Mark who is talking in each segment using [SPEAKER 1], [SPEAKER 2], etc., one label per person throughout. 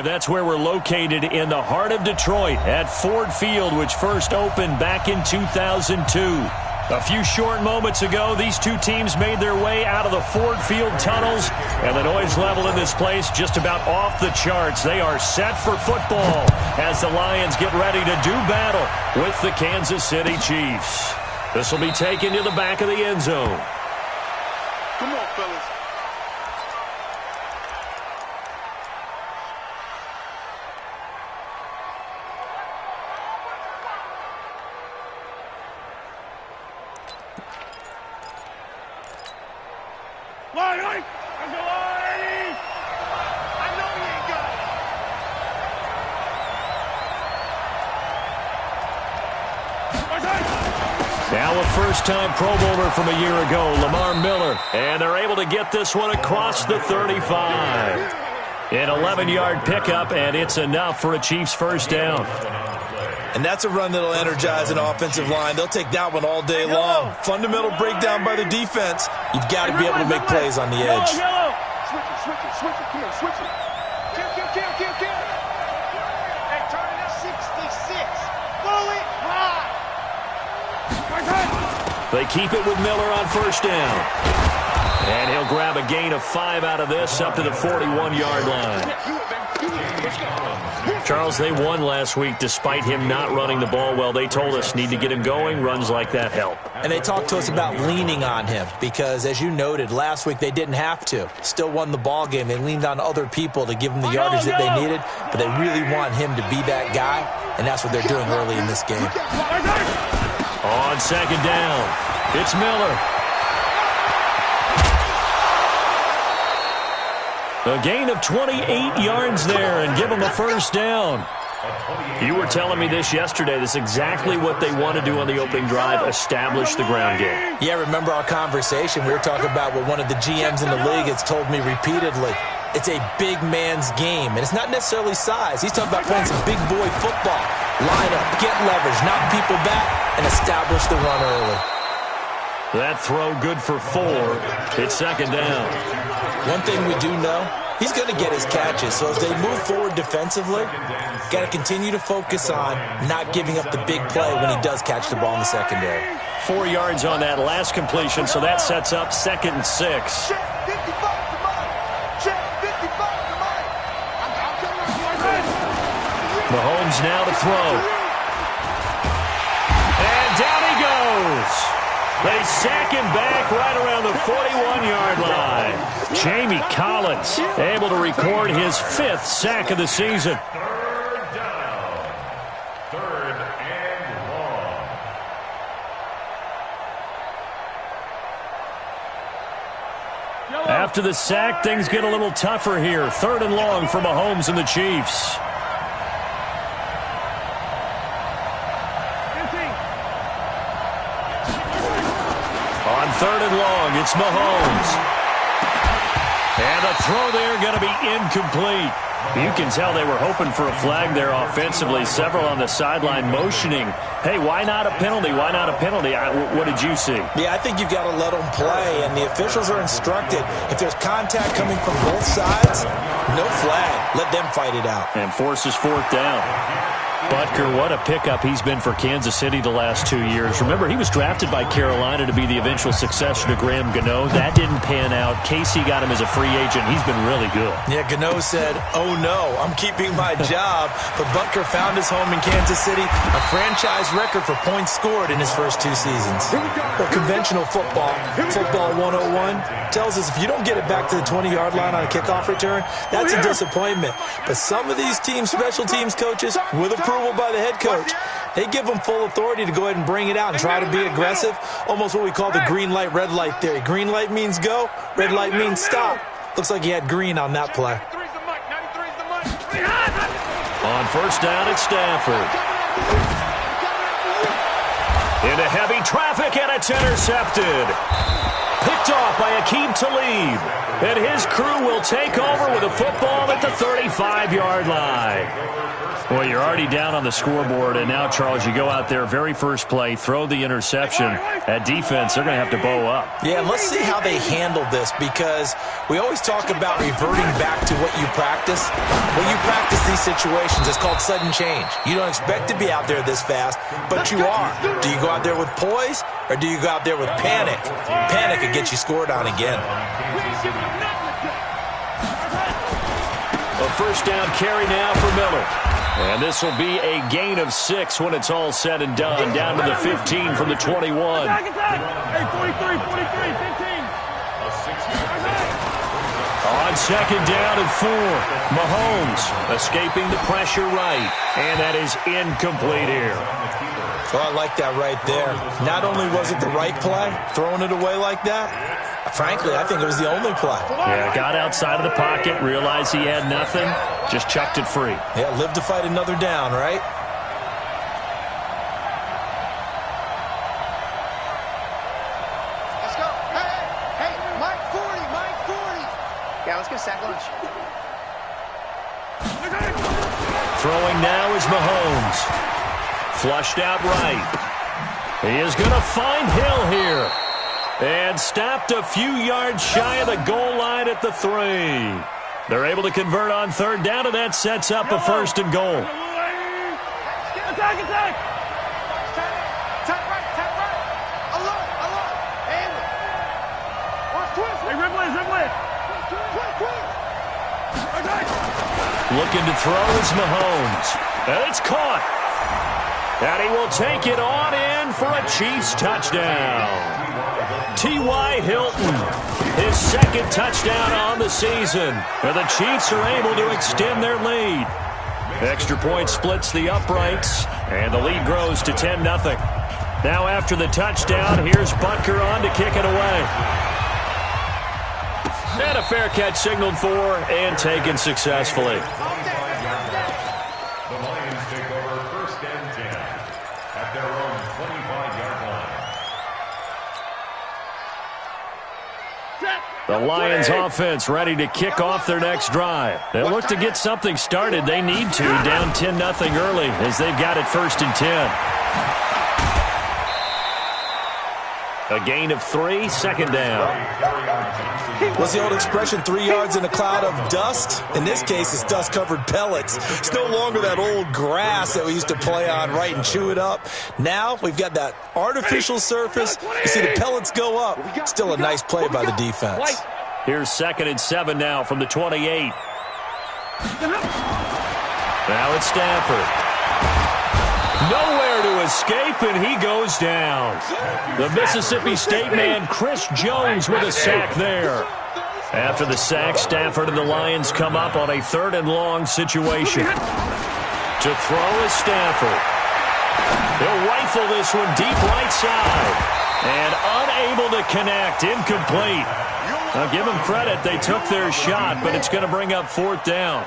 [SPEAKER 1] That's where we're located in the heart of Detroit at Ford Field, which first opened back in 2002. A few short moments ago, these two teams made their way out of the Ford Field tunnels, and the noise level in this place just about off the charts. They are set for football as the Lions get ready to do battle with the Kansas City Chiefs. This will be taken to the back of the end zone.
[SPEAKER 2] Come on, fellas.
[SPEAKER 1] Now a first-time Pro Bowler from a year ago, Lamar Miller. And they're able to get this one across the 35. An 11-yard pickup, and it's enough for a Chiefs first down.
[SPEAKER 3] And that's a run that'll energize an offensive line. They'll take that one all day long. Fundamental breakdown by the defense. You've got to be able to make plays on the edge.
[SPEAKER 2] Switch it. Come on, switch it. Kill. Hey, turn it up 66. Throw it high.
[SPEAKER 1] They keep it with Miller on first down. And he'll grab a gain of 5 out of this up to the 41-yard line. Charles, they won last week despite him not running the ball well. They told us need to get him going. Runs like that help.
[SPEAKER 3] And they talked to us about leaning on him because, as you noted, last week they didn't have to. Still won the ball game. They leaned on other people to give them the yardage that they needed, but they really want him to be that guy, and that's what they're doing early in this game.
[SPEAKER 1] On second down, it's Miller. A gain of 28 yards there and give them a first down. You were telling me this yesterday. This is exactly what they want to do on the opening drive, establish the ground game.
[SPEAKER 3] Yeah, remember our conversation. We were talking about what one of the GMs in the league has told me repeatedly. It's a big man's game, and it's not necessarily size. He's talking about playing some big boy football. Line up, get leverage, knock people back, and establish the run early.
[SPEAKER 1] That throw good for 4. It's second down.
[SPEAKER 3] One thing we do know, he's going to get his catches. So as they move forward defensively, got to continue to focus on not giving up the big play when he does catch the ball in the secondary.
[SPEAKER 1] 4 yards on that last completion, so that sets up 2nd and 6. Mahomes now to throw. And down he goes. They sack him back right around the 41-yard line. Jamie Collins able to record his 5th sack of the season.
[SPEAKER 4] Third and long.
[SPEAKER 1] After the sack, things get a little tougher here. 3rd and long for Mahomes and the Chiefs. On 3rd and long, it's Mahomes. And the throw there going to be incomplete. You can tell they were hoping for a flag there offensively. Several on the sideline motioning. Hey, why not a penalty? Why not a penalty? What did you see?
[SPEAKER 3] Yeah, I think you've got to let them play, and the officials are instructed. If there's contact coming from both sides, no flag. Let them fight it out.
[SPEAKER 1] And forces 4th down. Butker, what a pickup he's been for Kansas City the last 2 years. Remember, he was drafted by Carolina to be the eventual successor to Graham Gano. That didn't pan out. Casey got him as a free agent. He's been really good.
[SPEAKER 3] Yeah, Gano said, oh no, I'm keeping my job. But Butker found his home in Kansas City, a franchise record for points scored in his first 2 seasons. Well, conventional football 101, tells us if you don't get it back to the 20-yard line on a kickoff return, that's a disappointment. But some of these teams, special teams coaches, with approval by the head coach, they give them full authority to go ahead and bring it out and try to be aggressive. Almost what we call the green light, red light theory. Green light means go, red light means stop. Looks like he had green on that play.
[SPEAKER 1] On first down, it's Stafford. Into heavy traffic, and it's intercepted. Picked off by Aqib Talib. And his crew will take over with a football at the 35-yard line. Well, you're already down on the scoreboard, and now, Charles, you go out there, very first play, throw the interception. At defense, they're going to have to bow up.
[SPEAKER 3] Yeah, let's see how they handle this, because we always talk about reverting back to what you practice. When you practice these situations, it's called sudden change. You don't expect to be out there this fast, but you are. Do you go out there with poise, or do you go out there with panic? Panic can get you scored on again.
[SPEAKER 1] A first down carry now for Miller. And this will be a gain of 6 when it's all said and done. Down to the 15 from the 21.
[SPEAKER 2] Hey, 43, 15.
[SPEAKER 1] On second down and 4. Mahomes escaping the pressure right. And that is incomplete here.
[SPEAKER 3] Well, I like that right there. Not only was it the right play, throwing it away like that, frankly, I think it was the only play.
[SPEAKER 1] Yeah, got outside of the pocket, realized he had nothing, just chucked it free.
[SPEAKER 3] Yeah, live to fight another down, right?
[SPEAKER 2] Let's go. Hey, Mike 40. Yeah, let's get sack lunch.
[SPEAKER 1] Throwing now is Mahomes. Flushed out right. He is going to find Hill here. And stopped a few yards shy of the goal line at the 3. They're able to convert on third down, and that sets up a first and goal.
[SPEAKER 2] Attack! Tap right. Alert. Angle. Watch twist. Hey, Ripley.
[SPEAKER 1] Looking to throw is Mahomes. And it's caught. And he will take it on in for a Chiefs touchdown. T.Y. Hilton, his second touchdown on the season. And the Chiefs are able to extend their lead. Extra point splits the uprights, and the lead grows to 10-0. Now after the touchdown, here's Butker on to kick it away. And a fair catch signaled for and taken successfully.
[SPEAKER 4] The Lions take over first and 10 at their own 25-yard line.
[SPEAKER 1] The Lions offense ready to kick off their next drive. They'll look to get something started. They need to, down 10-0 early as they've got it first and 10. A gain of 3, second down.
[SPEAKER 3] What's the old expression, 3 yards in a cloud of dust? In this case, it's dust-covered pellets. It's no longer that old grass that we used to play on, right, and chew it up. Now we've got that artificial surface. You see the pellets go up. Still a nice play by the defense.
[SPEAKER 1] Here's 2nd and 7 now from the 28. Now it's Stafford. Nowhere to escape, and he goes down. The Mississippi State man, Chris Jones, with a sack there. After the sack, Stafford and the Lions come up on a 3rd and long situation. To throw is Stafford. He'll rifle this one deep right side. And unable to connect, incomplete. Now, give them credit. They took their shot, but it's going to bring up 4th down.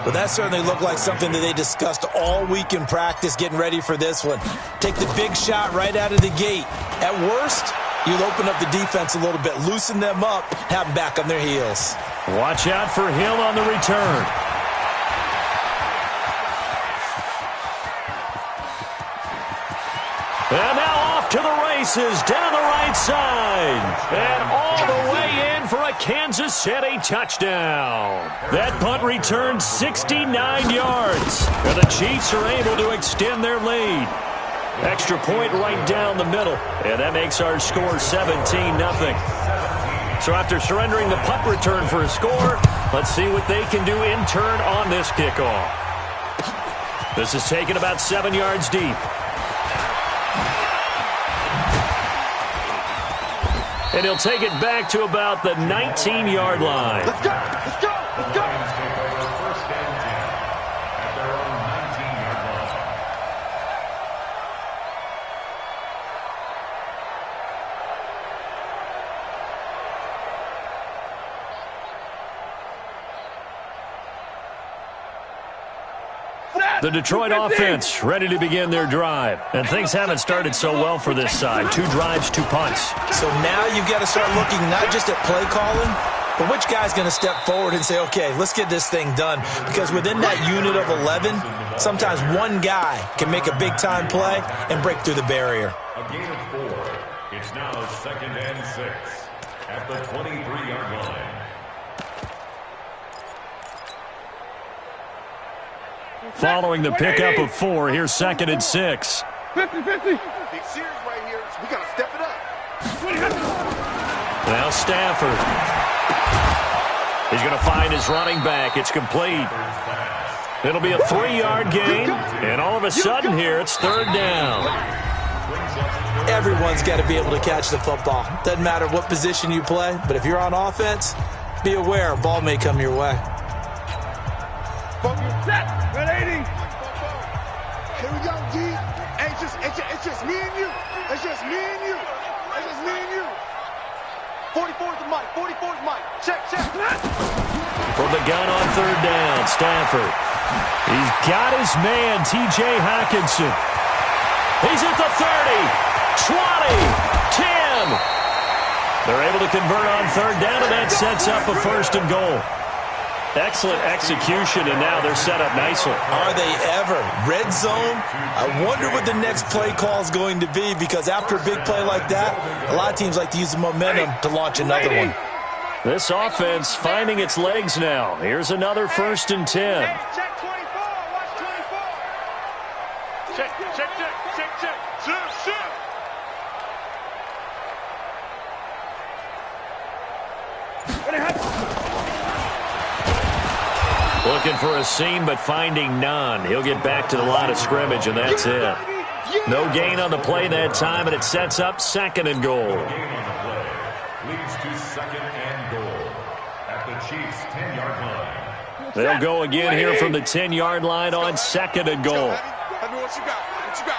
[SPEAKER 3] But that certainly looked like something that they discussed all week in practice, getting ready for this one. Take the big shot right out of the gate. At worst, you'll open up the defense a little bit, loosen them up, have them back on their heels.
[SPEAKER 1] Watch out for Hill on the return. And now off to the races, down the right side. And all the way in for a Kansas City touchdown. That punt returned 69 yards. And the Chiefs are able to extend their lead. Extra point right down the middle. And that makes our score 17-0. So after surrendering the punt return for a score, let's see what they can do in turn on this kickoff. This is taken about 7 yards deep. And he'll take it back to about the 19-yard line.
[SPEAKER 2] Let's go. Let's go. Let's go.
[SPEAKER 4] Lions take over first and 10 at their own 19-yard line.
[SPEAKER 1] The Detroit offense ready to begin their drive. And things haven't started so well for this side. 2 drives, 2 punts.
[SPEAKER 3] So now you've got to start looking not just at play calling, But which guy's going to step forward and say, okay, let's get this thing done? Because within that unit of 11, sometimes one guy can make a big-time play and break through the barrier.
[SPEAKER 4] A gain of 4. It's now 2nd and 6 at the 23-yard line.
[SPEAKER 1] Following the pickup of 4, here's 2nd and 6.
[SPEAKER 2] 50-50. Big series right here, so we got to step it up.
[SPEAKER 1] Now Stafford. He's going to find his running back. It's complete. It'll be a 3-yard gain, and all of a sudden here it's 3rd down.
[SPEAKER 3] Everyone's got to be able to catch the football. Doesn't matter what position you play, but if you're on offense, be aware a ball may come your way.
[SPEAKER 2] Set. 180. Here we go, G. It's just me and you. It's just me and you. It's just me and you. 44's the mic. 44's mic. Check.
[SPEAKER 1] From the gun on 3rd down, Stafford. He's got his man, T.J. Hockenson. He's at the 30, 20, 10. They're able to convert on 3rd down, and that sets up a 1st and goal. Excellent execution, and now they're set up nicely.
[SPEAKER 3] Are they ever? Red zone? I wonder what the next play call is going to be, because after a big play like that, a lot of teams like to use the momentum to launch another one.
[SPEAKER 1] This offense finding its legs now. Here's another 1st and 10.
[SPEAKER 2] Check 24. Watch 24. Check. Shoot.
[SPEAKER 1] Looking for a seam, but finding none. He'll get back to the line of scrimmage, and that's it. No gain on the play that time, and it sets up 2nd and goal.
[SPEAKER 4] Gain on the play leads to 2nd and goal at the Chiefs' 10-yard line.
[SPEAKER 1] They'll go again here from the 10-yard line on 2nd and goal.
[SPEAKER 2] Heavy, what you got,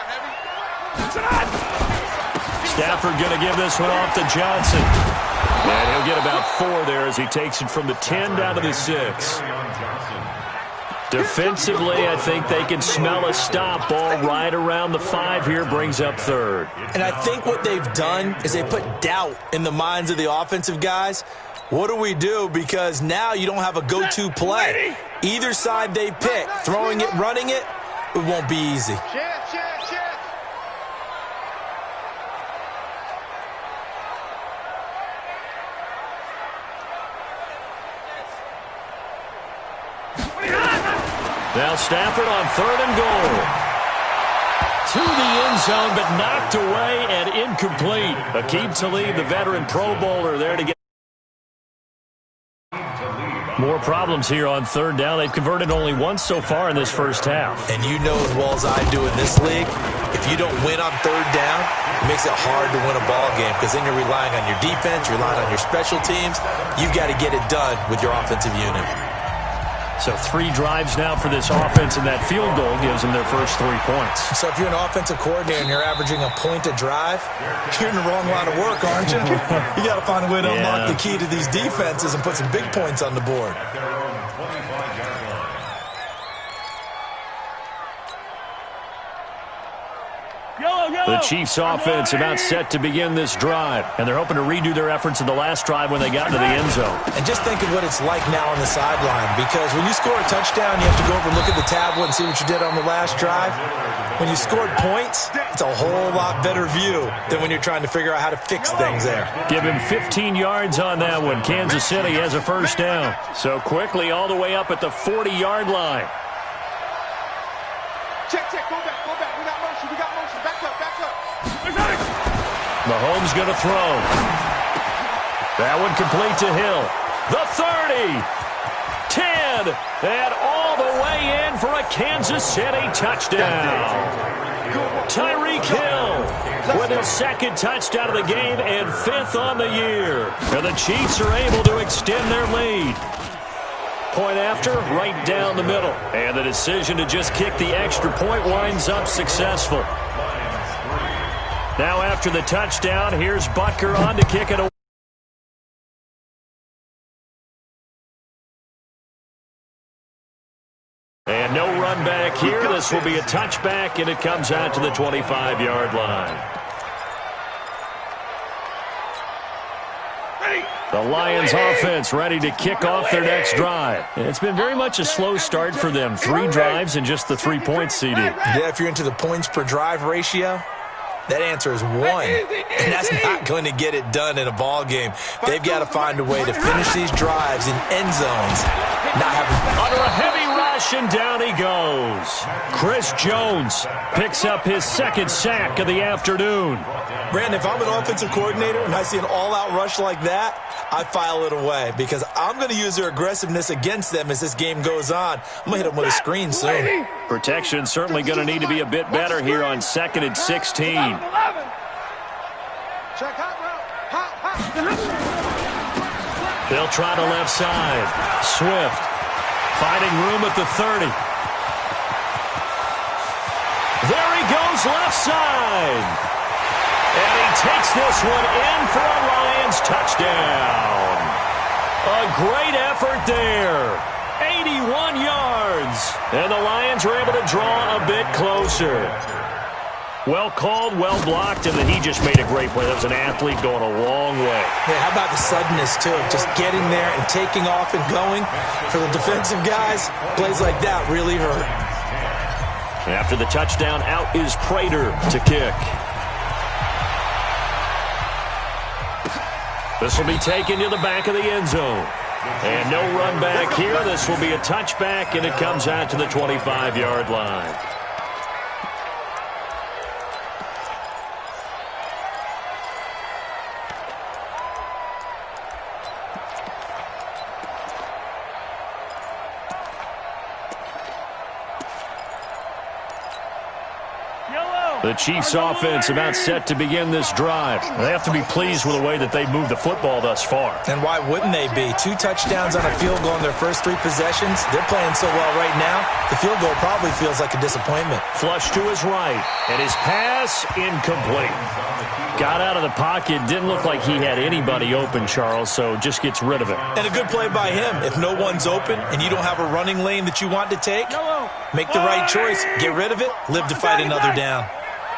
[SPEAKER 2] Heavy?
[SPEAKER 1] Stafford going to give this one off to Johnson. And he'll get about 4 there as he takes it from the 10 down to the 6. Defensively, I think they can smell a stop. Ball right around the 5 here, brings up 3rd.
[SPEAKER 3] And I think what they've done is they put doubt in the minds of the offensive guys. What do we do? Because now you don't have a go-to play. Either side they pick, throwing it, running it, it won't be easy.
[SPEAKER 2] Check.
[SPEAKER 1] Now Stafford on 3rd and goal. To the end zone, but knocked away and incomplete. Aqib Talib, the veteran Pro Bowler, there to get more problems here on 3rd down. They've converted only once so far in this first half.
[SPEAKER 3] And you know as well as I do in this league, if you don't win on 3rd down, it makes it hard to win a ball game, because then you're relying on your defense, you're relying on your special teams. You've got to get it done with your offensive unit.
[SPEAKER 1] So 3 drives now for this offense, and that field goal gives them their first 3 points.
[SPEAKER 3] So if you're an offensive coordinator and you're averaging a point a drive, you're in the wrong line of work, aren't you? You got to find a way to unlock the key to these defenses and put some big points on the board.
[SPEAKER 4] At their own 25-yard line.
[SPEAKER 1] The Chiefs offense about set to begin this drive, and they're hoping to redo their efforts in the last drive when they got into the end zone.
[SPEAKER 3] And just think of what it's like now on the sideline, because when you score a touchdown, you have to go over and look at the tablet and see what you did on the last drive. When you scored points, it's a whole lot better view than when you're trying to figure out how to fix things there.
[SPEAKER 1] Give him 15 yards on that one. Kansas City has a first down. So quickly all the way up at the 40-yard line.
[SPEAKER 2] Check. Go back. We got motion. Back up.
[SPEAKER 1] Mahomes going to throw. That one complete to Hill. The 30, 10, and all the way in for a Kansas City touchdown. Tyreek Hill with his 2nd touchdown of the game and 5th on the year. And the Chiefs are able to extend their lead. Point after, right down the middle. And the decision to just kick the extra point winds up successful. Now after the touchdown, here's Butker on to kick it away. And no run back here. This will be a touchback, and it comes out to the 25-yard line. The Lions offense ready to kick off their next drive. It's been very much a slow start for them. 3 drives and just the 3 points, CD.
[SPEAKER 3] Yeah, if you're into the points per drive ratio, that answer is 1. And that's not going to get it done in a ball game. They've got to find a way to finish these drives in end zones. Not having
[SPEAKER 1] under a heavy rush, and down he goes. Chris Jones picks up his 2nd sack of the afternoon.
[SPEAKER 3] Brandon, if I'm an offensive coordinator and I see an all-out rush like that, I file it away because I'm going to use their aggressiveness against them as this game goes on. I'm going to hit them with a screen soon.
[SPEAKER 1] Protection certainly going to need to be a bit better here on 2nd and 16. They'll try to left side. Swift finding room at the 30. There he goes left side. And he takes this one in for a Lions touchdown. A great effort there. 81 yards. And the Lions are able to draw a bit closer. Well called, well blocked, and then he just made a great play. That was an athlete going a long way.
[SPEAKER 3] Yeah, how about the suddenness, too? Just getting there and taking off and going. For the defensive guys, plays like that really hurt.
[SPEAKER 1] After the touchdown, out is Prater to kick. This will be taken to the back of the end zone. And no run back here. This will be a touchback, and it comes out to the 25-yard line. The Chiefs offense about set to begin this drive. They have to be pleased with the way that they've moved the football thus far.
[SPEAKER 3] And why wouldn't they be? 2 touchdowns on a field goal in their first 3 possessions. They're playing so well right now, the field goal probably feels like a disappointment.
[SPEAKER 1] Flush to his right, and his pass incomplete. Got out of the pocket, didn't look like he had anybody open, Charles, so just gets rid of it.
[SPEAKER 3] And a good play by him. If no one's open and you don't have a running lane that you want to take, make the right choice. Get rid of it, live to fight another down.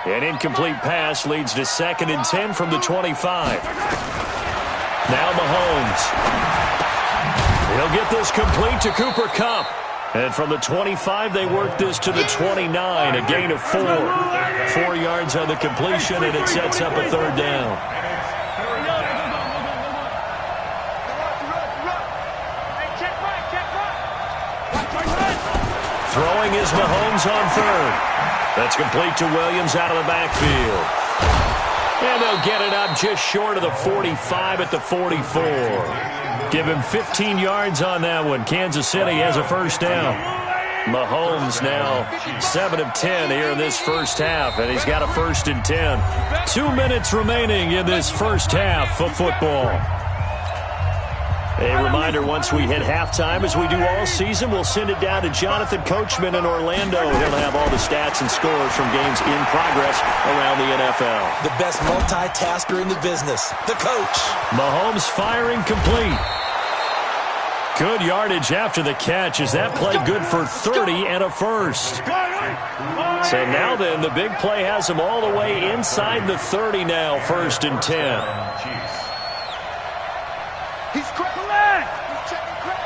[SPEAKER 1] An incomplete pass leads to 2nd and 10 from the 25. Now Mahomes. He'll get this complete to Cooper Kupp. And from the 25, they work this to the 29, a gain of 4. 4 yards on the completion, and it sets up a 3rd down. Throwing is Mahomes on 3rd. That's complete to Williams out of the backfield. And they'll get it up just short of the 45 at the 44. Give him 15 yards on that one. Kansas City has a 1st down. Mahomes now 7 of 10 here in this first half, and he's got a 1st and 10. 2 minutes remaining in this first half of football. A reminder, once we hit halftime, as we do all season, we'll send it down to Jonathan Coachman in Orlando. He'll have all the stats and scores from games in progress around the NFL.
[SPEAKER 3] The best multitasker in the business, the coach.
[SPEAKER 1] Mahomes firing complete. Good yardage after the catch. Is that play good for 30 and a 1st? So now then, the big play has him all the way inside the 30 now, 1st and 10.
[SPEAKER 2] He's cracking. He's checking crack.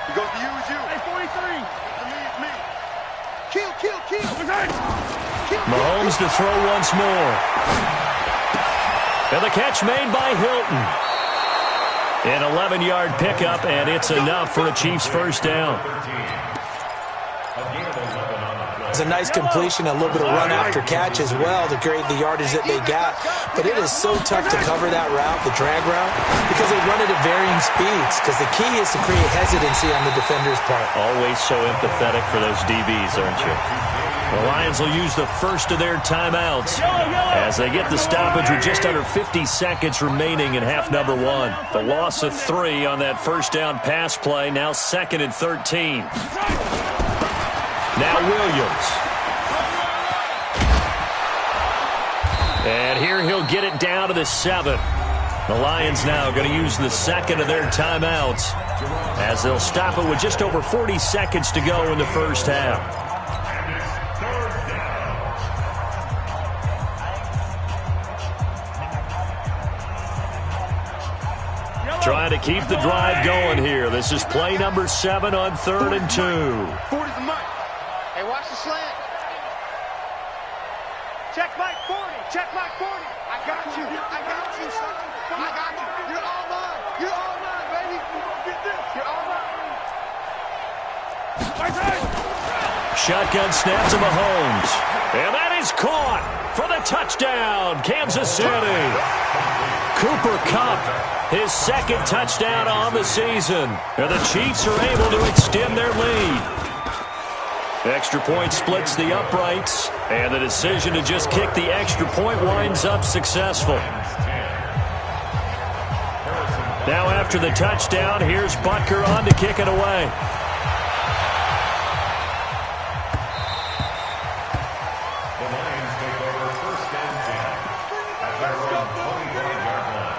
[SPEAKER 2] He goes to use you. Hey, 43. It's me. Kill.
[SPEAKER 1] Mahomes to throw once more. And the catch made by Hilton. An 11-yard pickup, and it's enough for a Chiefs 1st down.
[SPEAKER 3] It's a nice completion, a little bit of run after catch as well to create the yardage that they got. But it is so tough to cover that route, the drag route, because they run it at varying speeds. Because the key is to create hesitancy on the defender's part.
[SPEAKER 1] Always so empathetic for those DBs, aren't you? The Lions will use the first of their timeouts as they get the stoppage with just under 50 seconds remaining in half number 1. The loss of 3 on that 1st down pass play. Now 2nd and 13. Now Williams. And here he'll get it down to the 7. The Lions now going to use the 2nd of their timeouts as they'll stop it with just over 40 seconds to go in the first half. trying to keep the drive going here. This is play number 7 on 3rd and 2.
[SPEAKER 2] 40's the mic. Hey, watch the slant. Check Mike 40. Check Mike 40. I got you. I got you, son. I got you. You're all mine. You're all mine, baby. Get this. You're all mine.
[SPEAKER 1] Shotgun snap to Mahomes. And that is caught for the touchdown, Kansas City. Cooper Kupp, his 2nd touchdown on the season. And the Chiefs are able to extend their lead. Extra point splits the uprights, and the decision to just kick the extra point winds up successful. Now after the touchdown, here's Butker on to kick it away.
[SPEAKER 4] The Lions take over 1st and 10 at their own 25-yard line.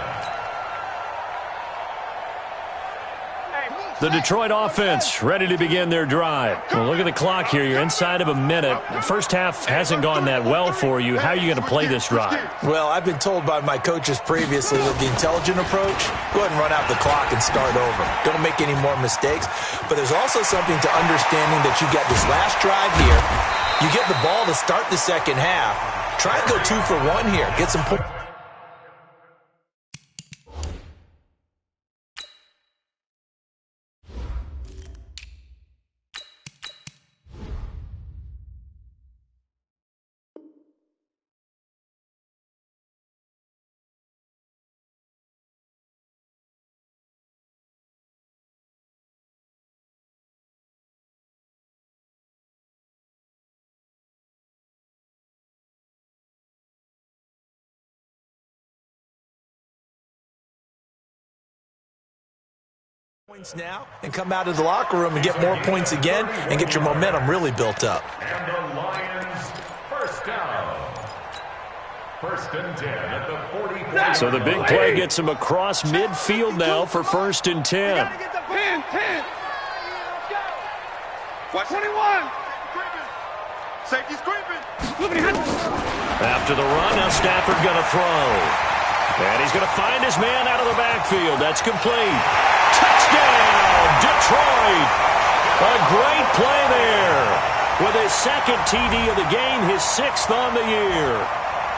[SPEAKER 1] The Detroit offense ready to begin their drive. Well, look at the clock here. You're inside of a minute. The first half hasn't gone that well for you. How are you going to play this drive?
[SPEAKER 3] Well, I've been told by my coaches previously that the intelligent approach, go ahead and run out the clock and start over. Don't make any more mistakes. But there's also something to understanding that you got this last drive here. You get the ball to start the second half. Try and go 2 for 1 here. Get some points. Points now and come out of the locker room and get more points again and get your momentum really built up.
[SPEAKER 4] And the Lions, 1st down. 1st and 10 at the 44.
[SPEAKER 1] So the big play gets him across midfield now for 1st and 10.
[SPEAKER 2] 10. Watch 21. Safety's creeping.
[SPEAKER 1] After the run, now Stafford going to throw. And he's going to find his man out of the backfield. That's complete. Touchdown, Detroit. A great play there. With his 2nd TD of the game, his 6th on the year.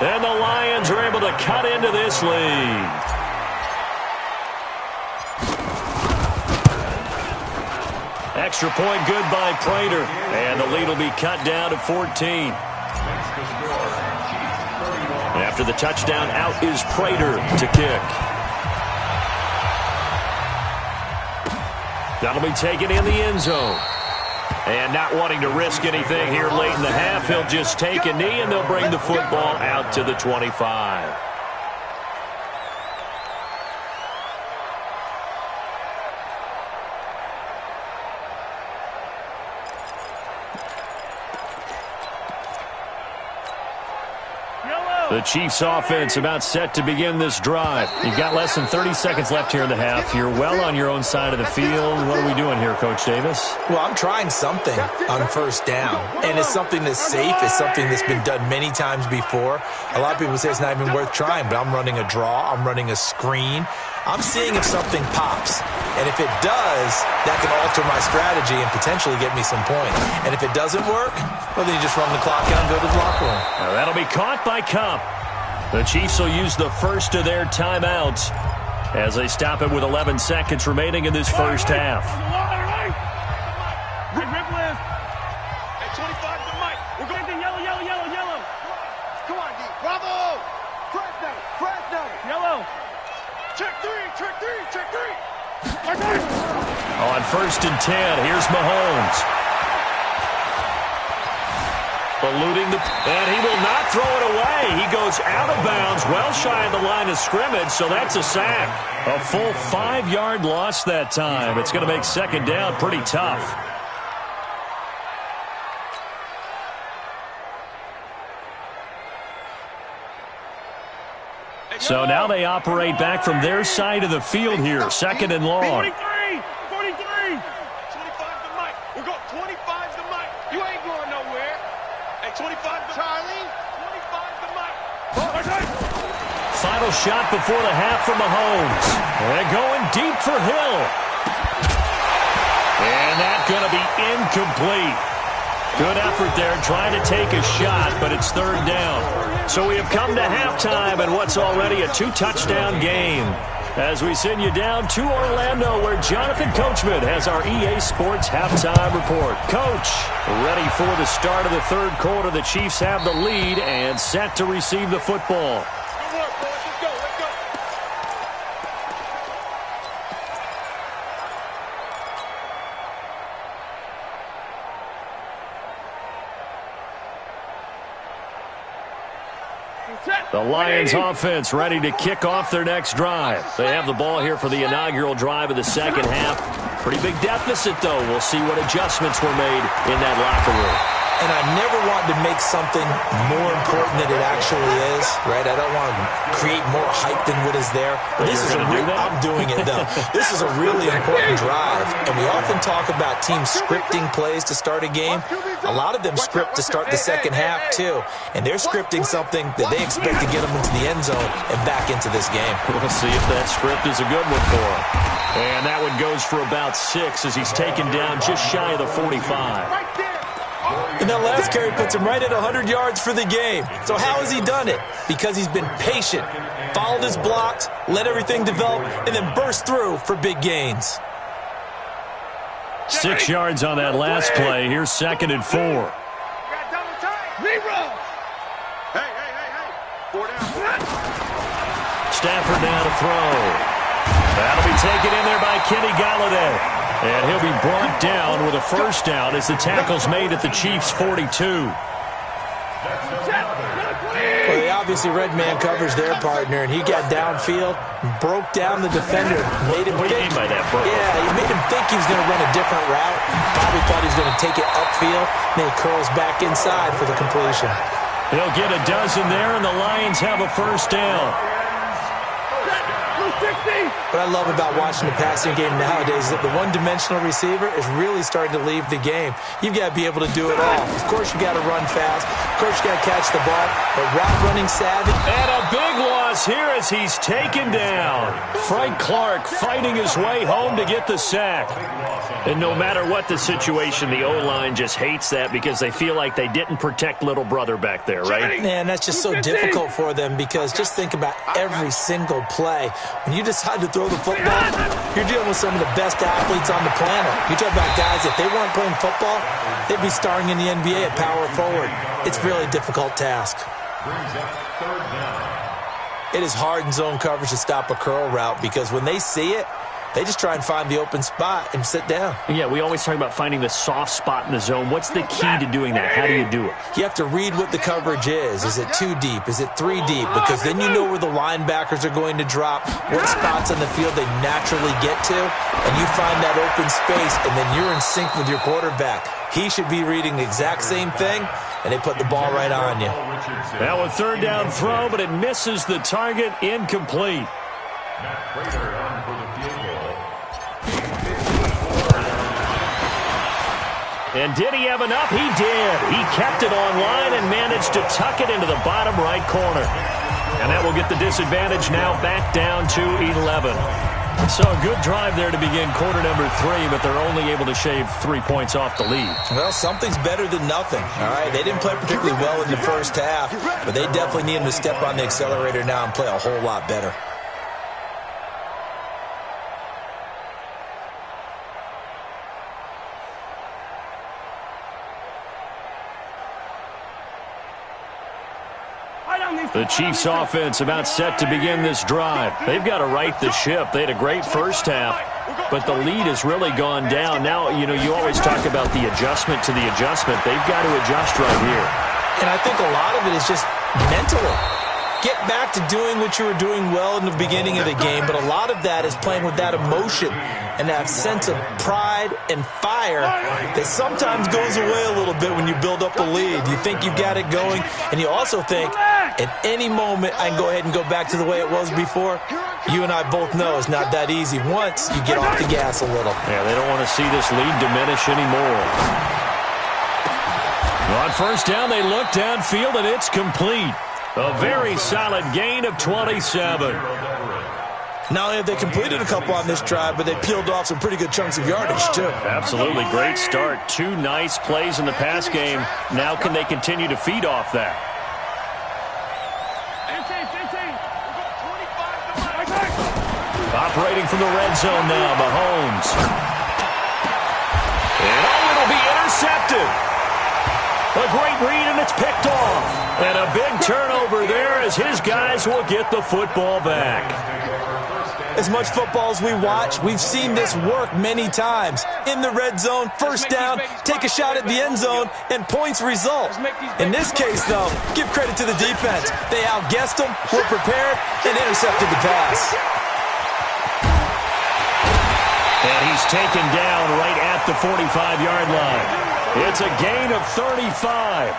[SPEAKER 1] And the Lions are able to cut into this lead. Extra point good by Prater. And the lead will be cut down to 14. After the touchdown, out is Prater to kick. That'll be taken in the end zone. And not wanting to risk anything here late in the half, he'll just take a knee and they'll bring the football out to the 25. The Chiefs offense about set to begin this drive. You've got less than 30 seconds left here in the half. You're well on your own side of the field. What are we doing here, Coach Davis?
[SPEAKER 3] Well, I'm trying something on 1st down, and it's something that's safe. It's something that's been done many times before. A lot of people say it's not even worth trying, but I'm running a draw. I'm running a screen. I'm seeing if something pops, and if it does, that can alter my strategy and potentially get me some points. And if it doesn't work, well, then you just run the clock out and go to the locker room.
[SPEAKER 1] Now that'll be caught by Kupp. The Chiefs will use the first of their timeouts as they stop it with 11 seconds remaining in this first half.
[SPEAKER 2] Rip left. Hey, 25 to Mike. We're going to yellow. Come on, D. Bravo. Fresno. Yellow. Check three.
[SPEAKER 1] On 1st and 10, here's Mahomes. Eluding and he will not throw it away. He goes out of bounds, well shy of the line of scrimmage, so that's a sack. A full 5-yard loss that time. It's going to make 2nd down pretty tough. So now they operate back from their side of the field here, 2nd and long.
[SPEAKER 2] 43. 25 to Mike. We'll go 25 to Mike. You ain't going nowhere. Hey, 25 to Charlie. 25 to Mike.
[SPEAKER 1] final shot before the half for Mahomes. And going deep for Hill. And that's going to be incomplete. Good effort there trying to take a shot, but it's third down. So we have come to halftime in what's already a 2-touchdown game. As we send you down to Orlando, where Jonathan Coachman has our EA Sports halftime report. Coach, ready for the start of the third quarter. The Chiefs have the lead and set to receive the football.
[SPEAKER 2] Good work, boys. Let's go. Let's go.
[SPEAKER 1] The Lions offense ready to kick off their next drive. They have the ball here for the inaugural drive of the second half. Pretty big deficit, though. We'll see what adjustments were made in that locker room.
[SPEAKER 3] And I never want to make something more important than it actually is, right? I don't want to create more hype than what is there. But this is I'm doing it, though. This is a really important drive. And we often talk about teams scripting plays to start a game. A lot of them script to start the second half, too. And they're scripting something that they expect to get them into the end zone and back into this game.
[SPEAKER 1] We'll see if that script is a good one for him. And that one goes for about 6 as he's taken down just shy of the 45.
[SPEAKER 3] And that last carry puts him right at 100 yards for the game. So how has he done it? Because he's been patient, followed his blocks, let everything develop, and then burst through for big gains.
[SPEAKER 1] 6 yards on that last play. Here's 2nd and 4.
[SPEAKER 2] Hey. 4 down.
[SPEAKER 1] Stafford now to throw. That'll be taken in there by Kenny Galladay. And he'll be brought down with a first down as the tackle's made at the Chiefs' 42.
[SPEAKER 3] Well, they obviously read man coverage their partner, and he got downfield, broke down the defender, made him
[SPEAKER 1] What do you mean by that, bro?
[SPEAKER 3] Yeah, he made him think he was going to run a different route. Probably thought he was going to take it upfield, then he curls back inside for the completion.
[SPEAKER 1] He'll get a dozen there, and the Lions have a first down.
[SPEAKER 3] What I love about watching the passing game nowadays is that the one-dimensional receiver is really starting to leave the game. You've got to be able to do it all. Of course, you got to run fast. Of course, you got to catch the ball. But route running savvy.
[SPEAKER 1] And a big loss here as he's taken down. Frank Clark fighting his way home to get the sack. And no matter what the situation, the O-line just hates that because they feel like they didn't protect little brother back there, right?
[SPEAKER 3] Man, that's just so difficult for them because just think about every single play. When you decide to throw the football, you're dealing with some of the best athletes on the planet. You talk about guys, if they weren't playing football, they'd be starring in the NBA at power forward. It's a really difficult task. It is hard in zone coverage to stop a curl route because when they see it, they just try and find the open spot and sit down.
[SPEAKER 1] Yeah, we always talk about finding the soft spot in the zone. What's the key to doing that? How do you do it?
[SPEAKER 3] You have to read what the coverage is. Is it 2 deep? Is it 3 deep? Because then you know where the linebackers are going to drop, what spots on the field they naturally get to, and you find that open space, and then you're in sync with your quarterback. He should be reading the exact same thing, and they put the ball right on you.
[SPEAKER 1] Now a third down throw, but it misses the target, incomplete. And did he have enough? He did. He kept it online and managed to tuck it into the bottom right corner. And that will get the disadvantage now back down to 11. So a good drive there to begin quarter number 3, but they're only able to shave 3 points off the lead.
[SPEAKER 3] Well, something's better than nothing, all right? They didn't play particularly well in the first half, but they definitely need him to step on the accelerator now and play a whole lot better.
[SPEAKER 1] The Chiefs offense about set to begin this drive. They've got to right the ship. They had a great first half, but the lead has really gone down. Now, you always talk about the adjustment to the adjustment. They've got to adjust right here.
[SPEAKER 3] And I think a lot of it is just mentally. Get back to doing what you were doing well in the beginning of the game, but a lot of that is playing with that emotion and that sense of pride and fire that sometimes goes away a little bit when you build up a lead. You think you've got it going, and you also think, at any moment, I can go ahead and go back to the way it was before. You and I both know it's not that easy once you get off the gas a little.
[SPEAKER 1] Yeah, they don't want to see this lead diminish anymore. On first down, they look downfield, and it's complete. A very solid gain of 27.
[SPEAKER 3] Not only have they completed a couple on this drive, but they peeled off some pretty good chunks of yardage, too.
[SPEAKER 1] Absolutely. Great start. 2 nice plays in the pass game. Now can they continue to feed off that? Operating from the red zone now, Mahomes. And it'll be intercepted. A great read, and it's picked off. And a big turnover there as his guys will get the football back.
[SPEAKER 3] As much football as we watch, we've seen this work many times. In the red zone, first down, take a shot at the end zone, and points result. In this case, though, give credit to the defense. They outguessed them, were prepared, and intercepted the pass.
[SPEAKER 1] And he's taken down right at the 45-yard line. It's a gain of 35.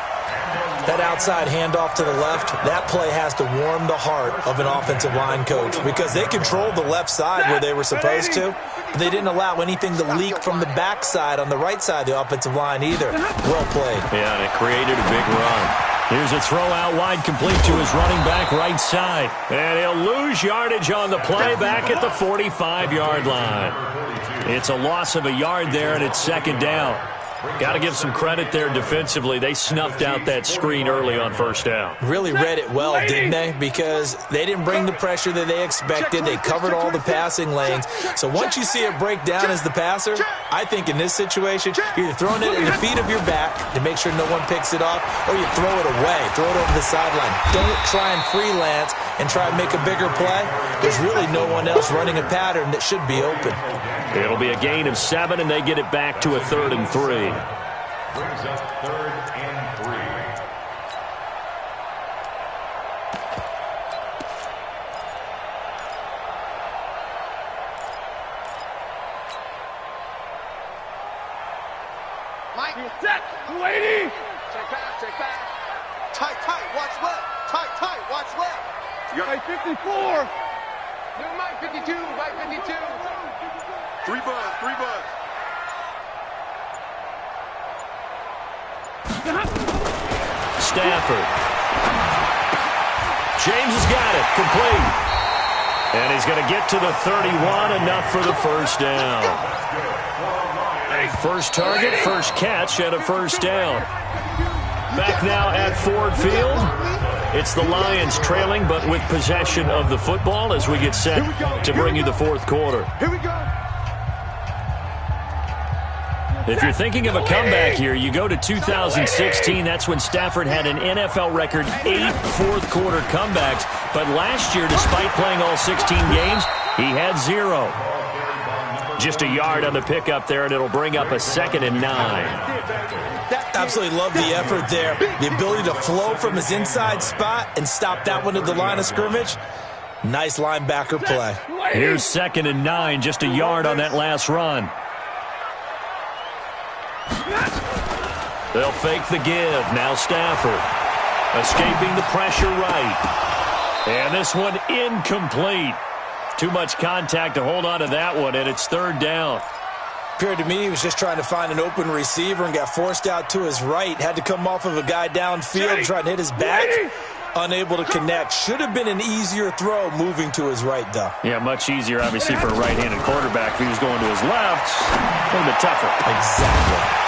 [SPEAKER 3] That outside handoff to the left, that play has to warm the heart of an offensive line coach because they controlled the left side where they were supposed to. They didn't allow anything to leak from the backside on the right side of the offensive line either. Well played.
[SPEAKER 1] Yeah, and it created a big run. Here's a throw out wide complete to his running back right side. And he'll lose yardage on the play back at the 45-yard line. It's a loss of a yard there, and it's second down. Got to give some credit there defensively. They snuffed out that screen early on first down.
[SPEAKER 3] Really read it well, didn't they? Because they didn't bring the pressure that they expected. They covered all the passing lanes. So once you see it break down as the passer, I think in this situation, you're either throwing it in the feet of your back to make sure no one picks it off, or you throw it away, throw it over the sideline. Don't try and freelance and try and make a bigger play. There's really no one else running a pattern that should be open.
[SPEAKER 1] It'll be a gain of 7, and they get it back to a 3rd and 3.
[SPEAKER 4] Brings up 3rd and 3.
[SPEAKER 2] Mike, set, 280. Check back. Tight, watch left. Tight, watch left. You're right, 54. No, Mike, 52, Mike, 52. 3 buzz.
[SPEAKER 1] Stafford. James has got it. Complete. And he's going to get to the 31. Enough for the first down. First target, first catch, and a first down. Back now at Ford Field. It's the Lions trailing, but with possession of the football as we get set to bring you the fourth quarter.
[SPEAKER 2] Here we go.
[SPEAKER 1] If you're thinking of a comeback here, you go to 2016. That's when Stafford had an NFL record 8 fourth-quarter comebacks. But last year, despite playing all 16 games, he had 0. Just a yard on the pickup there, and it'll bring up a 2nd and 9.
[SPEAKER 3] Absolutely love the effort there. The ability to flow from his inside spot and stop that one at the line of scrimmage. Nice linebacker play.
[SPEAKER 1] Here's 2nd and 9, just a yard on that last run. They'll fake the give. Now Stafford. Escaping the pressure right. And this one incomplete. Too much contact to hold on to that one, and it's 3rd down.
[SPEAKER 3] Appeared to me he was just trying to find an open receiver and got forced out to his right. Had to come off of a guy downfield trying to hit his back. Unable to connect. Should have been an easier throw moving to his right, though.
[SPEAKER 1] Yeah, much easier, obviously, for a right-handed quarterback. If he was going to his left, a little bit tougher.
[SPEAKER 3] Exactly.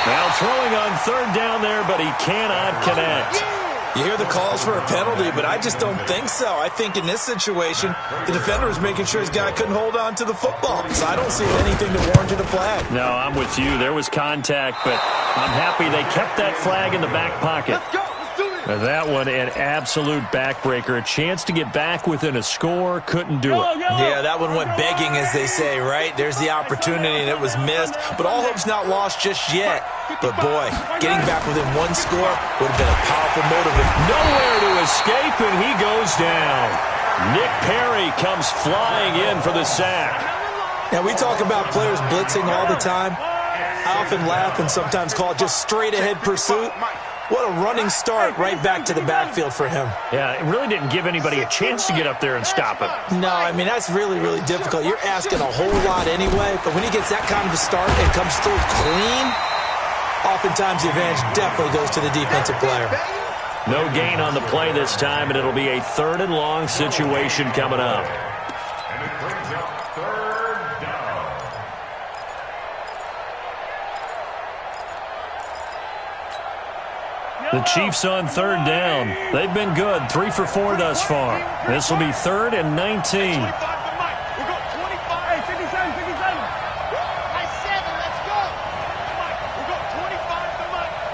[SPEAKER 1] Now throwing on 3rd down there, but he cannot connect.
[SPEAKER 3] You hear the calls for a penalty, but I just don't think so. I think in this situation, the defender was making sure his guy couldn't hold on to the football. So I don't see anything that warranted a flag.
[SPEAKER 1] No, I'm with you. There was contact, but I'm happy they kept that flag in the back pocket.
[SPEAKER 2] Let's go. Let's do it.
[SPEAKER 1] That one, an absolute backbreaker. A chance to get back within a score, couldn't do it.
[SPEAKER 3] Yeah, that one went begging, as they say, right? There's the opportunity, and it was missed. But all hope's not lost just yet. But, boy, getting back within 1 score would have been a powerful motivator.
[SPEAKER 1] Nowhere to escape, and he goes down. Nick Perry comes flying in for the sack.
[SPEAKER 3] Now, we talk about players blitzing all the time. I often laugh and sometimes call it just straight-ahead pursuit. What a running start right back to the backfield for him.
[SPEAKER 1] Yeah, it really didn't give anybody a chance to get up there and stop him.
[SPEAKER 3] No, I mean, that's really, really difficult. You're asking a whole lot anyway, but when he gets that kind of a start and comes through clean, oftentimes the advantage definitely goes to the defensive player.
[SPEAKER 1] No gain on the play this time, and it'll be a 3rd and long situation coming up.
[SPEAKER 4] And it brings up 3rd down.
[SPEAKER 1] The Chiefs on 3rd down. They've been good, 3 for 4 thus far. This will be 3rd and 19.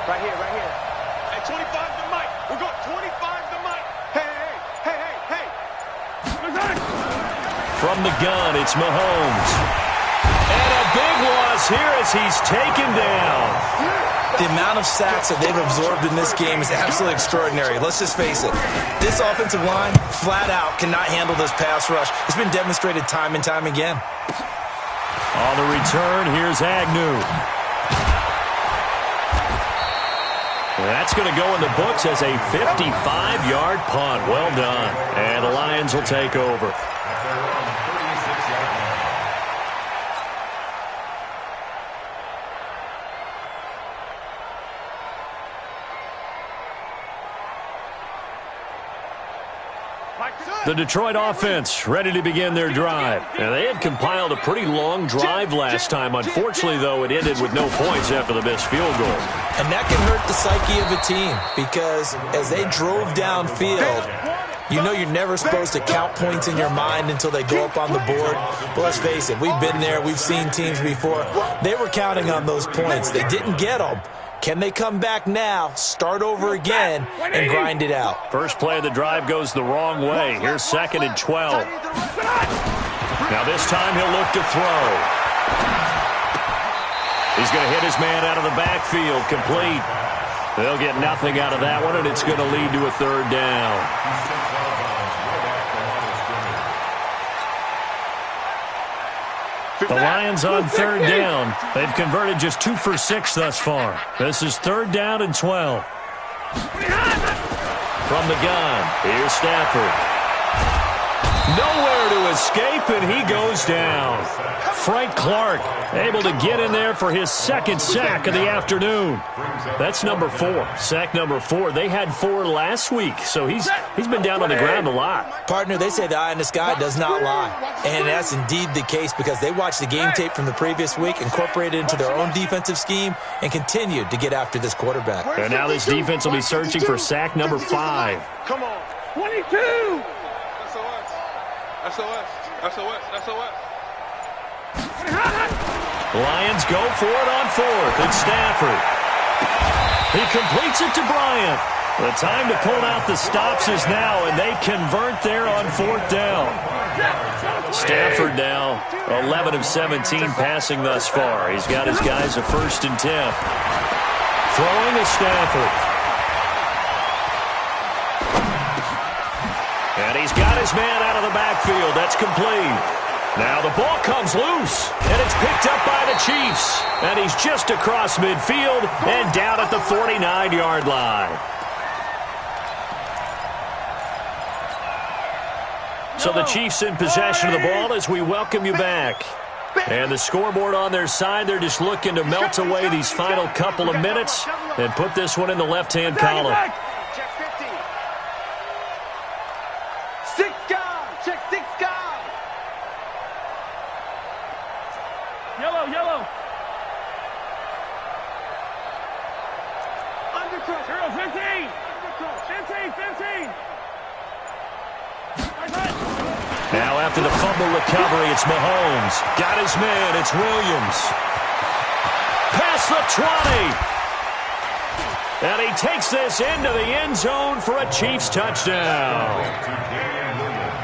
[SPEAKER 2] Right here. At 25 to Mike. We're going 25 to Mike. Hey.
[SPEAKER 1] From the gun, it's Mahomes. And a big loss here as he's taken down.
[SPEAKER 3] The amount of sacks that they've absorbed in this game is absolutely extraordinary. Let's just face it. This offensive line, flat out, cannot handle this pass rush. It's been demonstrated time and time again.
[SPEAKER 1] On the return, here's Agnew. That's going to go in the books as a 55-yard punt. Well done. And the Lions will take over. The Detroit offense ready to begin their drive. And they had compiled a pretty long drive last time. Unfortunately, though, it ended with no points after the missed field goal.
[SPEAKER 3] And that can hurt the psyche of a team because as they drove downfield, you know you're never supposed to count points in your mind until they go up on the board. But let's face it, we've been there. We've seen teams before. They were counting on those points. They didn't get them. Can they come back now, start over again, and grind it out?
[SPEAKER 1] First play of the drive goes the wrong way. Here's 2nd and 12. Now this time he'll look to throw. He's going to hit his man out of the backfield, complete. They'll get nothing out of that one, and it's going to lead to a 3rd down. The Lions on 3rd down. They've converted just 2 for 6 thus far. This is 3rd down and 12. From the gun, here's Stafford. Nowhere to escape, and he goes down. Frank Clark able to get in there for his 2nd sack of the afternoon. That's number 4. Sack number 4. They had 4 last week, so he's been down on the ground a lot.
[SPEAKER 3] Partner, they say the eye in the sky does not lie. And that's indeed the case because they watched the game tape from the previous week, incorporated it into their own defensive scheme, and continued to get after this quarterback.
[SPEAKER 1] And now this defense will be searching for sack number 5.
[SPEAKER 2] Come on.
[SPEAKER 5] 22. SOS.
[SPEAKER 1] Lions go for it on 4th. It's Stafford. He completes it to Bryant. The time to pull out the stops is now, and they convert there on 4th down. Stafford now 11 of 17 passing thus far. He's got his guys a 1st and 10. Throwing is Stafford. And he's got his man out of the backfield. That's complete. Now the ball comes loose, and it's picked up by the Chiefs. And he's just across midfield and down at the 49-yard line. So the Chiefs in possession of the ball as we welcome you back. And the scoreboard on their side, they're just looking to melt away these final couple of minutes and put this one in the left-hand column.
[SPEAKER 2] Check 50. 6 guard. Check 6 guard.
[SPEAKER 5] Yellow.
[SPEAKER 2] Undercut.
[SPEAKER 5] 15. 15.
[SPEAKER 1] Now after the fumble recovery, it's Mahomes. Got his man, it's Williams. Past the 20. And he takes this into the end zone for a Chiefs touchdown.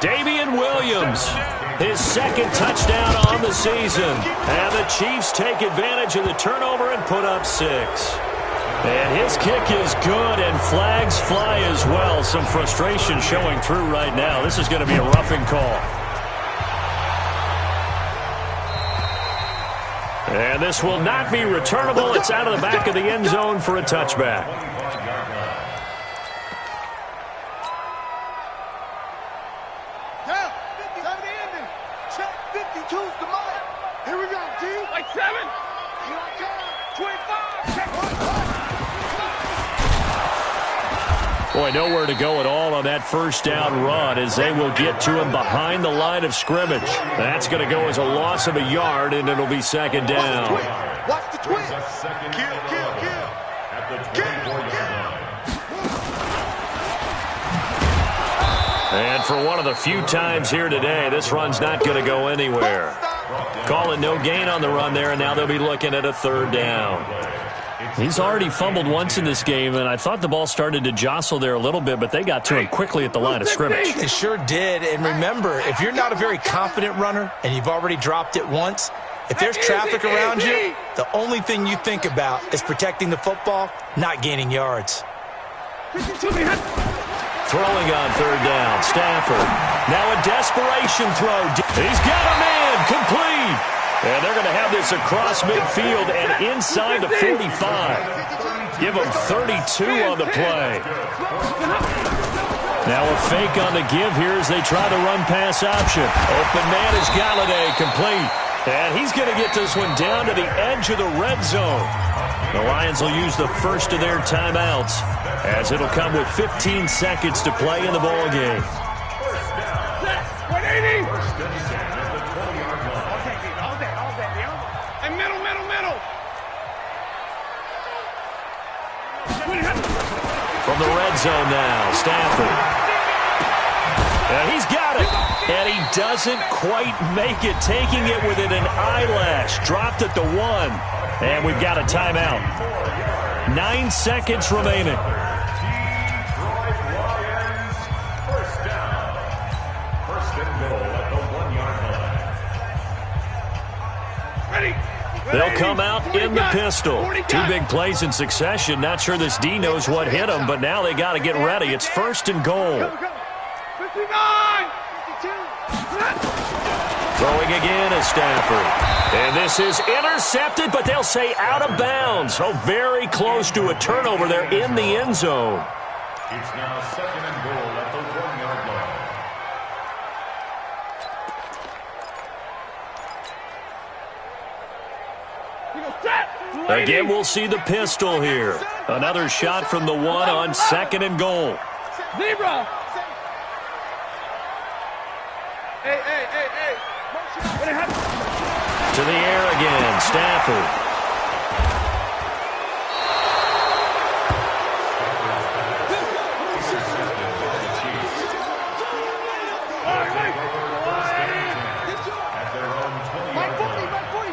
[SPEAKER 1] Damian Williams, his 2nd touchdown on the season. And the Chiefs take advantage of the turnover and put up 6. And his kick is good, and flags fly as well. Some frustration showing through right now. This is going to be a roughing call. And this will not be returnable. It's out of the back of the end zone for a touchback.
[SPEAKER 2] Yeah, 50 to the ending. Check 52's the mark. Here we go, G.
[SPEAKER 5] Like 7.
[SPEAKER 2] Here I come.
[SPEAKER 5] 25. Check 1.
[SPEAKER 1] Boy, nowhere to go at all on that first down run as they will get to him behind the line of scrimmage. That's going to go as a loss of a yard, and it'll be second down.
[SPEAKER 2] Watch the twist. Kill.
[SPEAKER 4] At the 24-yard line.
[SPEAKER 1] And for one of the few times here today, this run's not going to go anywhere. Call it no gain on the run there, and now they'll be looking at a third down. He's already fumbled once in this game, and I thought the ball started to jostle there a little bit, but they got to him quickly at the line of scrimmage.
[SPEAKER 3] It sure did. And remember, if you're not a very confident runner and you've already dropped it once, if there's traffic around you, the only thing you think about is protecting the football, not gaining yards.
[SPEAKER 1] Throwing on third down, Stafford. Now a desperation throw. He's got a man, complete. And they're going to have this across midfield and inside the 45. Give them 32 on the play. Now a fake on the give here as they try the run-pass option. Open man is Galladay, complete. And he's going to get this one down to the edge of the red zone. The Lions will use the first of their timeouts as it'll come with 15 seconds to play in the ball game.
[SPEAKER 5] 180.
[SPEAKER 1] From the red zone now, Stafford. And he's got it. And he doesn't quite make it, taking it within an eyelash. Dropped at the 1. And we've got a timeout. 9 seconds remaining.
[SPEAKER 4] First down. First and goal at the 1-yard line.
[SPEAKER 5] Ready.
[SPEAKER 1] They'll come out in the pistol. 2 big plays in succession. Not sure this D knows what hit him, but now they got to get ready. It's first and goal.
[SPEAKER 5] 59. 52.
[SPEAKER 1] Throwing again is Stafford. And this is intercepted, but they'll say out of bounds. So very close to a turnover there in the end zone.
[SPEAKER 4] It's now second and goal at the 1-yard line.
[SPEAKER 1] Again, we'll see the pistol here. Another shot from the 1 on second and goal.
[SPEAKER 5] Zebra. Hey.
[SPEAKER 1] To the air again, Stafford.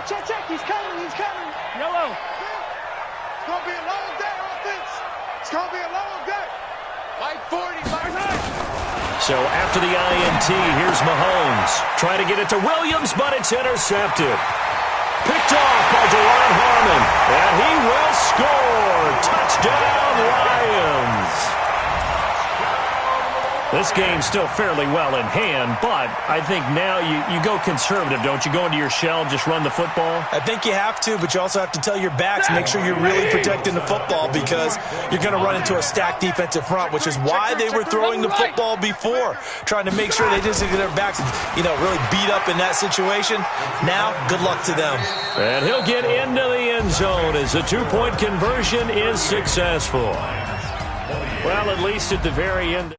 [SPEAKER 2] Check. He's coming.
[SPEAKER 5] Yellow.
[SPEAKER 2] It's going to be a long day, offense. It's going to be a long day. Mike 40.
[SPEAKER 1] So after the INT, here's Mahomes. Trying to get it to Williams, but it's intercepted. Picked off by Jaron Harmon. And he will score. Touchdown, Lions. This game's still fairly well in hand, but I think now you go conservative, don't you? Go into your shell, just run the football?
[SPEAKER 3] I think you have to, but you also have to tell your backs, make sure you're really protecting the football because you're going to run into a stacked defensive front, which is why they were throwing the football before, trying to make sure they just get their backs, really beat up in that situation. Now, good luck to them.
[SPEAKER 1] And he'll get into the end zone as the 2-point conversion is successful. Well, at least at the very end.